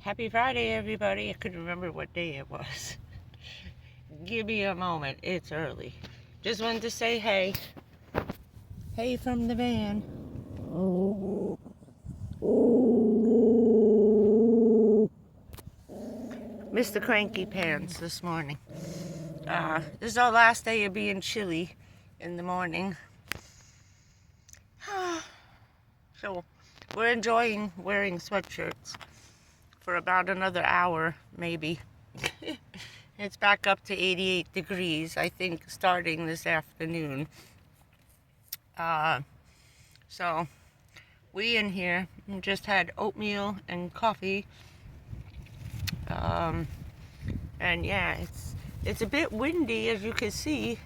Happy Friday, everybody. I couldn't remember what day it was. Give me a moment. It's early. Just wanted to say hey. Hey from the van. Missed the cranky pants this morning. This is our last day of being chilly in the morning. So we're enjoying wearing sweatshirts for about another hour, maybe. It's back up to 88 degrees, I think, starting this afternoon. So we in here just had oatmeal and coffee. And yeah, it's a bit windy, as you can see.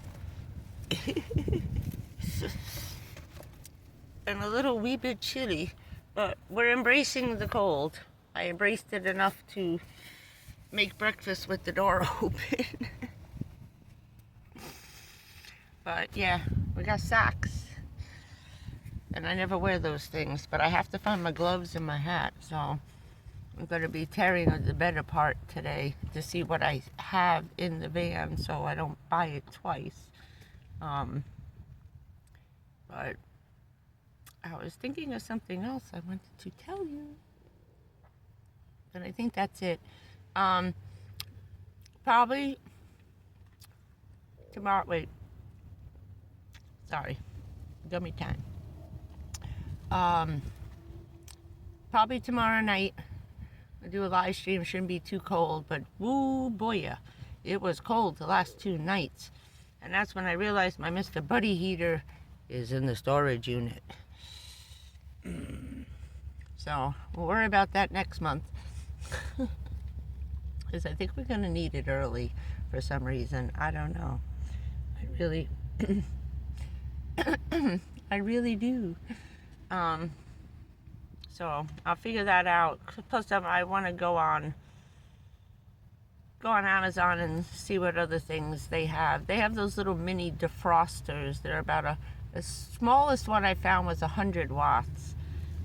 And a little wee bit chilly, but we're embracing the cold. I embraced it enough to make breakfast with the door open. But yeah, we got socks. And I never wear those things, but I have to find my gloves and my hat, so I'm going to be tearing the bed apart today to see what I have in the van so I don't buy it twice. But I was thinking of something else I wanted to tell you. But I think that's it. Probably tomorrow, wait. Sorry. Dummy time. Probably tomorrow night. I'll do a live stream. Shouldn't be too cold, but woo boy, it was cold the last 2 nights. And that's when I realized my Mr. Buddy heater is in the storage unit. So we'll worry about that next month. Because I think we're going to need it early for some reason. I don't know. I really, I really do. So I'll figure that out. Plus, I want to go on Amazon and see what other things they have. They have those little mini defrosters. They're about the smallest one I found was 100 watts.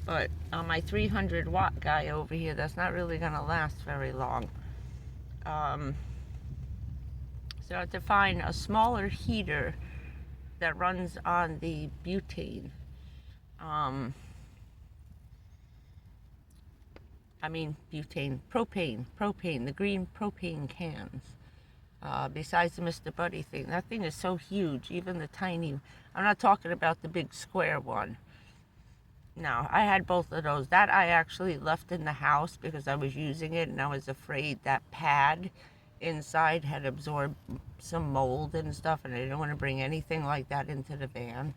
But on my 300 watt guy over here, that's not really going to last very long. So I have to find a smaller heater that runs on the butane. Propane, the green propane cans. Besides the Mr. Buddy thing. That thing is so huge, even the tiny, I'm not talking about the big square one. No, I had both of those. That I actually left in the house because I was using it and I was afraid that pad inside had absorbed some mold and stuff, and I didn't want to bring anything like that into the van.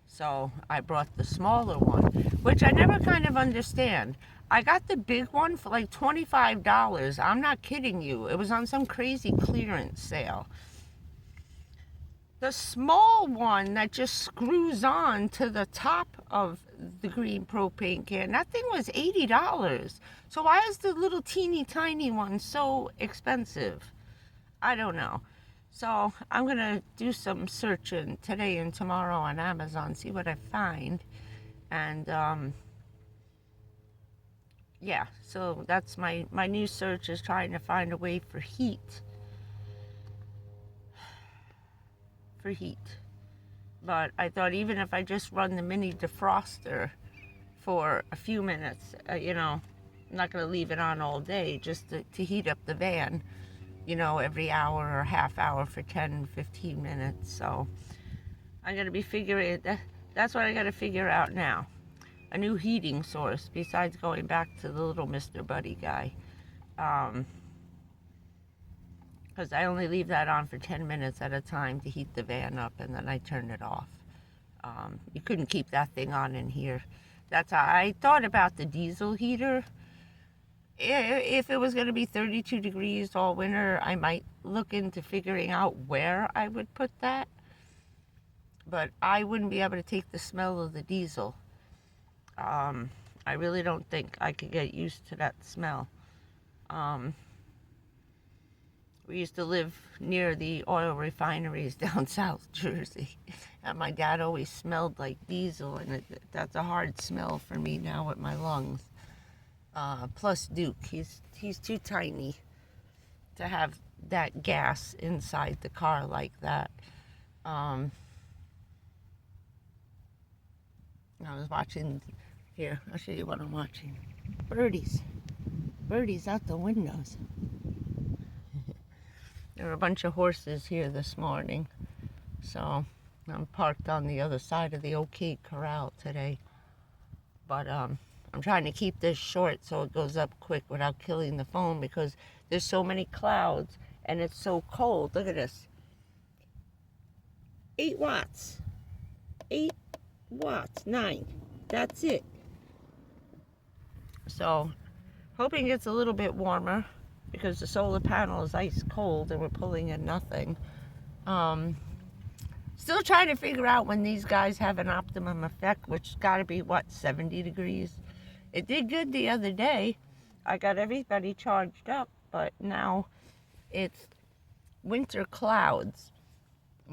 So I brought the smaller one, which I never kind of understand. I got the big one for like $25. I'm not kidding you. It was on some crazy clearance sale. The small one that just screws on to the top of the green propane can, that thing was $80. So why is the little teeny tiny one so expensive? I don't know. So I'm going to do some searching today and tomorrow on Amazon, see what I find. And yeah, so that's my new search, is trying to find a way for heat. But I thought even if I just run the mini defroster for a few minutes, I'm not going to leave it on all day, just to heat up the van, every hour or half hour for 10, 15 minutes. So I'm going to be figuring, that's what I got to figure out now. A new heating source besides going back to the little Mr. Buddy guy. Because I only leave that on for 10 minutes at a time to heat the van up, and then I turn it off. You couldn't keep that thing on in here. That's how I thought about the diesel heater. If it was going to be 32 degrees all winter, I might look into figuring out where I would put that. But I wouldn't be able to take the smell of the diesel. I really don't think I could get used to that smell. We used to live near the oil refineries down South Jersey, and my dad always smelled like diesel, and that's a hard smell for me now with my lungs. plus Duke. He's too tiny to have that gas inside the car like that. I was watching, here, I'll show you what I'm watching. Birdies out the windows. There were a bunch of horses here this morning, so I'm parked on the other side of the OK Corral today. But I'm trying to keep this short so it goes up quick without killing the phone, because there's so many clouds and it's so cold. Look at this. 8 watts. 8 watts. 9. That's it. So, hoping it's a little bit warmer, because the solar panel is ice cold and we're pulling in nothing. Still trying to figure out when these guys have an optimum effect, which got to be, what, 70 degrees? It did good the other day. I got everybody charged up, but now it's winter clouds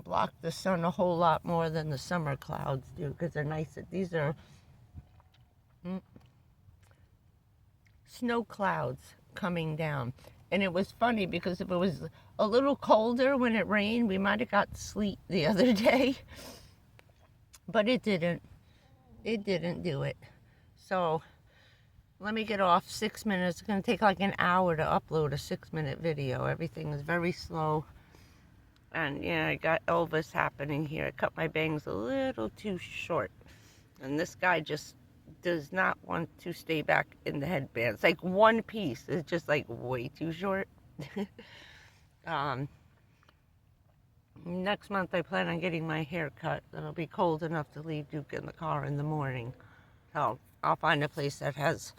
block the sun a whole lot more than the summer clouds do, because they're nice. These are snow clouds coming down. And it was funny, because if it was a little colder when it rained, we might have got sleet the other day. But it didn't. It didn't do it. So let me get off. 6 minutes. It's going to take like an hour to upload a 6-minute video. Everything is very slow. And yeah, I got Elvis happening here. I cut my bangs a little too short. And this guy just does not want to stay back in the headband. It's like one piece is just like way too short. Next month I plan on getting my hair cut. It'll be cold enough to leave Duke in the car in the morning. So I'll find a place that has